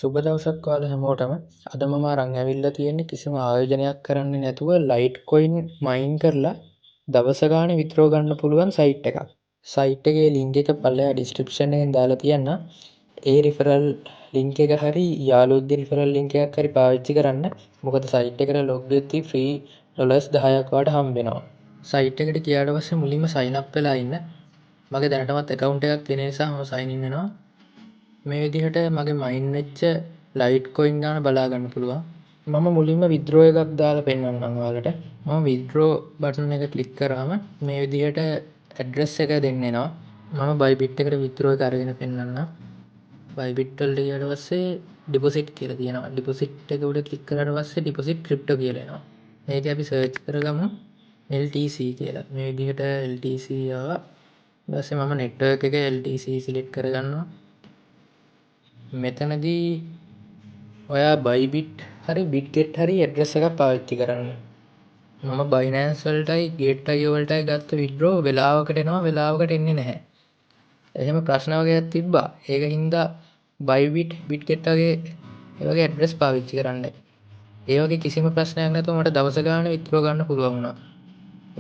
සුබ දවසක් ඔයාලා හැමෝටම. අද මම අරන් ඇවිල්ලා තියෙන්නේ කිසිම ආයෝජනයක් කරන්නේ නැතුව ලයිට් කොයින් මයින් කරලා දවස ගානේ විත්ඩ්‍රෝ ගන්න පුළුවන් සයිට් එකක්. සයිට් එකේ ලින්ක් එක පල්ලෙහා ඩිස්ක්‍රිප්ෂන් එකෙන් දාලා තියන්නම්. ඒ රිෆරල් ලින්ක් එක හරි යාළුවෝගේ රිෆරල් ලින්ක් එකක් හරි පාවිච්චි කරන්න. මොකද සයිට් එකට ලොග් වෙද්දි ෆ්‍රී $10ක් වාට හම්බ වෙනවා. සයිට් එකට ගියාට පස්සේ මුලින්ම සයින් අප් වෙලා ඉන්න. මගේ දැනටමත් account එකක් තියෙන නිසා මම sign in වෙනවා. මේ විදිහට මගේ මයින් වෙච්ච ලයිට් කොයින් ගාන බලා ගන්න පුළුවන්. මම මුලින්ම විත්ඩ්‍රෝ එකක් දාලා පෙන්නන්නම් ඔයාලට. මම විත්ඩ්‍රෝ බටන් එක ක්ලික් කරාම මේ විදිහට ඇඩ්‍රස් එක දෙන්න එනවා. මම බයිබිට් එකට විත්ඩ්‍රෝ එක අරගෙන පෙන්නන්නම්. බයිබිට් වලට ගියාට පස්සේ ඩිපොසිට් කියලා තියෙනවා. ඩිපොසිට් එක උඩ ක්ලික් කරාට පස්සේ ඩිපොසිට් ක්‍රිප්ටෝ කියලා එනවා. මේක අපි සර්ච් කරගමු LTC කියලා. මේ විදිහට LTC ආවා. ඊට පස්සේ මම නෙට්වර්ක් එකේ LTC සිලෙක්ට් කරගන්නවා. මෙතනදී ඔයා බයිබිට් හරි බිට්ගෙට් හරි ඇඩ්‍රස් එකක් පාවිච්චි කරන්න. මම බයිනෑන්ස් වලටයි ගේට්අයිఓ වලටයි ගත්ත විත්ඩ්‍රෝ වෙලාවකට එනවා වෙලාවකට එන්නේ නැහැ. එහෙම ප්‍රශ්න වගේක් තිබ්බා. ඒක හින්දා බයිබිට් බිට්ගෙට් වගේ ඒ වගේ ඇඩ්‍රස් පාවිච්චි කරන්න. ඒ වගේ කිසිම ප්‍රශ්නයක් නැතුව මට දවස ගානේ විත්ඩ්‍රෝ ගන්න පුළුවන් වුණා.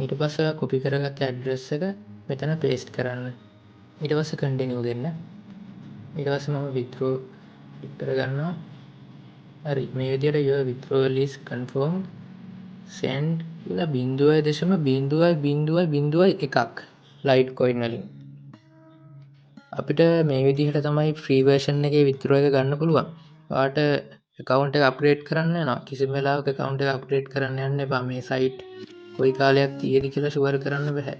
ඊට පස්සේ ඔයා කොපි කරගත්ත ඇඩ්‍රස් එක මෙතන පේස්ට් කරන්න. ඊට පස්සේ කන්ටිනියු දෙන්න. ඊට පස්සේ මම විත්ඩ්‍රෝ ක්ලික් කරගන්නවා. හරි මේ විදිහට your withdrawal is confirmed send කියලා 0.0.0.1ක් ලයිට් කොයින් වලින් අපිට මේ විදිහට තමයි ෆ්‍රී version එකේ withdraw එක ගන්න පුළුවන්. ඔයාට account එක අප්ග්‍රේඩ් කරන්න යනවා. කිසිම වෙලාවක account එක අප්ග්‍රේඩ් කරන්න යන්න එපා. මේ site කොයි කාලයක් තියෙද කියලා ෂුවර් කරන්න බෑ.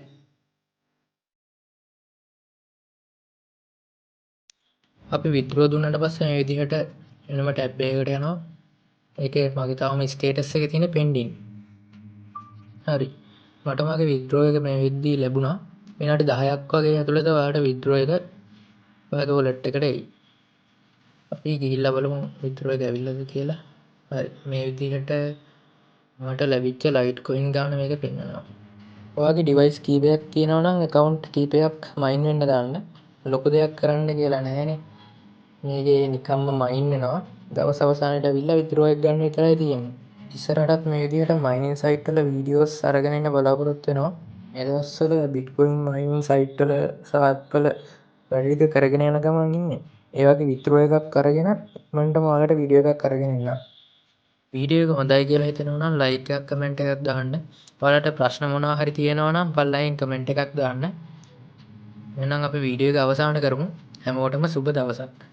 අපි withdraw දුන්නාට පස්සේ මේ විදිහට වෙනම ටැබ් එකකට යනවා. ඒකේ මගේ තාම ස්ටේටස් එකේ තියෙන pending. හරි. මට මගේ withdraw එක මේ වෙද්දී ලැබුණා. විනාඩි 10ක් වගේ ඇතුළත ඔයාලට withdraw එක ඔයාගේ wallet එකට එයි. අපි ගිහිල්ලා බලමු withdraw එක ඇවිල්ලාද කියලා. හරි. මේ විදිහට මට ලැබිච්ච ලයිට් කොයින් ගාන මේක පෙන්නනවා. ඔයාගේ ඩිවයිස් කීපයක් තියෙනවා නම් account කීපයක් මයින් වෙන්න දාන්න. ලොකු දෙයක් කරන්න කියලා නැහැනේ. මේකේ නිකම්ම මයින් වෙනවා. දවස් අවසානයේට ඇවිල්ලා withdraw එක ගන්න විතරයි තියෙන්නේ. ඉස්සරහටත් මේ විදිහට මයිනින් සයිට් වල වීඩියෝස් අරගෙන ඉන්න බලාපොරොත්තු වෙනවා. මේ දවස්වල බිට්කොයින් මයිනින් සයිට් වල සහ ඇප් වල වැඩ ටික කරගෙන යන ගමන් ඉන්නේ. ඒ වගේ විත්ඩ්‍රෝ එකක් අරගෙන ඉක්මනටම ඔයාලට වීඩියෝ එකක් අරගෙන එන්නම්. වීඩියෝ එක හොඳයි කියලා හිතෙනවා නම් ලයික් එකක් කමෙන්ට් එකක් දාන්න. ඔයාලට ප්‍රශ්න මොනවා හරි තියෙනවා නම් පල්ලෙහින් කමෙන්ට් එකක් දාන්න. එහෙනම් අපි වීඩියෝ එක අවසන් කරමු. හැමෝටම සුබ දවසක්.